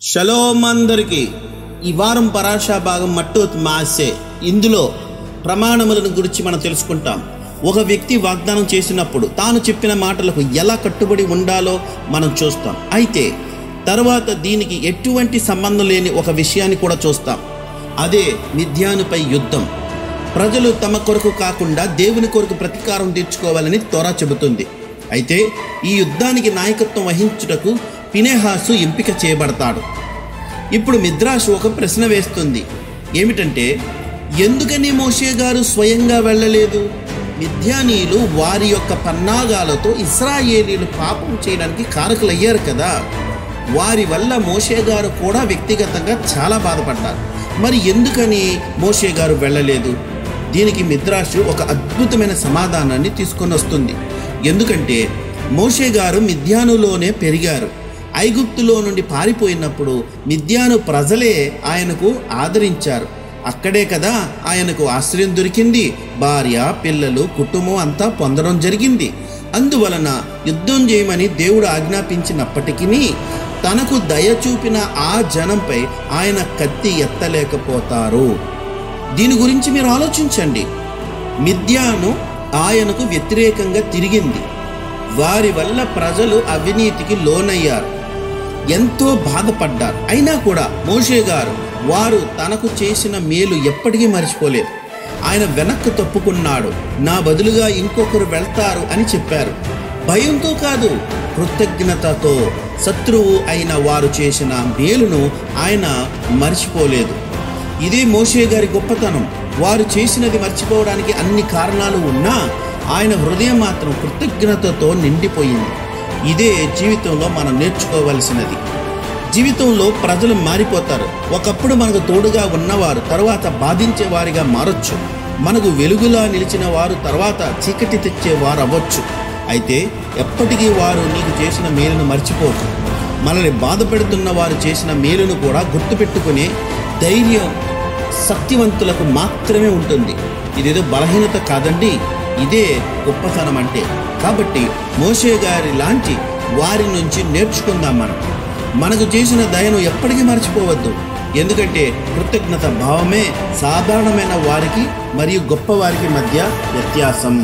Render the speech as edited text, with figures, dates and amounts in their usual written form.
Shalom అందరికీ. ఈ వారం పరాషా భాగం మట్టూత్ మాసే. ఇందులో ప్రమాణములను గురించి మనం తెలుసుకుంటాం. ఒక వ్యక్తి వాగ్దానం చేసినప్పుడు తాను చెప్పిన మాటలకు ఎలా కట్టుబడి ఉండాలో మనం చూస్తాం. అయితే తర్వాత దీనికి ఎటువంటి సంబంధం లేని ఒక విషయాన్ని కూడా చూస్తాం. అదే మిద్యానుపై యుద్ధం. ప్రజలు తమ కొరకు కాకుండా దేవుని కొరకు ప్రతీకారం తీర్చుకోవాలని తోరా చెబుతుంది. అయితే ఈ యుద్ధానికి నాయకత్వం వహించుటకు ఫినెహాసు ఎంపిక చేయబడతాడు. ఇప్పుడు మిద్రాషు ఒక ప్రశ్న వేస్తుంది. ఏమిటంటే, ఎందుకని మోషే గారు స్వయంగా వెళ్ళలేదు? మిద్యానీయులు వారి యొక్క పన్నాగాలతో ఇశ్రాయేలీలు పాపం చేయడానికి కారకులయ్యారు కదా. వారి వల్ల మోషే గారు కూడా వ్యక్తిగతంగా చాలా బాధపడ్డారు. మరి ఎందుకని మోషే గారు వెళ్ళలేదు? దీనికి మిద్రాషు ఒక అద్భుతమైన సమాధానాన్ని తీసుకొని వస్తుంది. ఎందుకంటే మోషే గారు మిద్యానులోనే పెరిగారు. ఐగుప్తులో నుండి పారిపోయినప్పుడు మిద్యాను ప్రజలే ఆయనకు ఆదరించారు. అక్కడే కదా ఆయనకు ఆశ్రయం దొరికింది. భార్య, పిల్లలు, కుటుంబం అంతా పొందడం జరిగింది. అందువలన యుద్ధం చేయమని దేవుడు ఆజ్ఞాపించినప్పటికీ తనకు దయ చూపిన ఆ జనంపై ఆయన కత్తి ఎత్తలేకపోతారు. దీని గురించి మీరు ఆలోచించండి. మిద్యాను ఆయనకు వ్యతిరేకంగా తిరిగింది. వారి వల్ల ప్రజలు అవినీతికి లోనయ్యారు, ఎంతో బాధపడ్డారు. అయినా కూడా మోషే గారు వారు తనకు చేసిన మేలు ఎప్పటికీ మర్చిపోలేదు. ఆయన వెనక్కు తప్పుకున్నాడు. నా బదులుగా ఇంకొకరు వెళ్తారు అని చెప్పారు. భయంతో కాదు, కృతజ్ఞతతో. శత్రువు అయిన వారు చేసిన మేలును ఆయన మర్చిపోలేదు. ఇదే మోషే గారి గొప్పతనం. వారు చేసినది మర్చిపోవడానికి అన్ని కారణాలు ఉన్నా ఆయన హృదయం మాత్రం కృతజ్ఞతతో నిండిపోయింది. ఇదే జీవితంలో మనం నేర్చుకోవలసినది. జీవితంలో ప్రజలు మారిపోతారు. ఒకప్పుడు మనకు తోడుగా ఉన్నవారు తర్వాత బాధించే వారిగా మారొచ్చు. మనకు వెలుగులా నిలిచిన వారు తర్వాత చీకటి తెచ్చేవారు అవ్వచ్చు. అయితే ఎప్పటికీ వారు నీకు చేసిన మేలును మర్చిపోవచ్చు. మనల్ని బాధ పెడుతున్న వారు చేసిన మేలును కూడా గుర్తుపెట్టుకునే ధైర్యం సత్యవంతులకు మాత్రమే ఉంటుంది. ఇదేదో బలహీనత కాదండి, ఇదే గొప్పతనం అంటే. కాబట్టి మోషే గారి లాంటి వారి నుంచి నేర్చుకుందాం. మనకు చేసిన దయను ఎప్పటికీ మర్చిపోవద్దు. ఎందుకంటే కృతజ్ఞత భావమే సాధారణమైన వారికి మరియు గొప్ప వారికి మధ్య వ్యత్యాసం.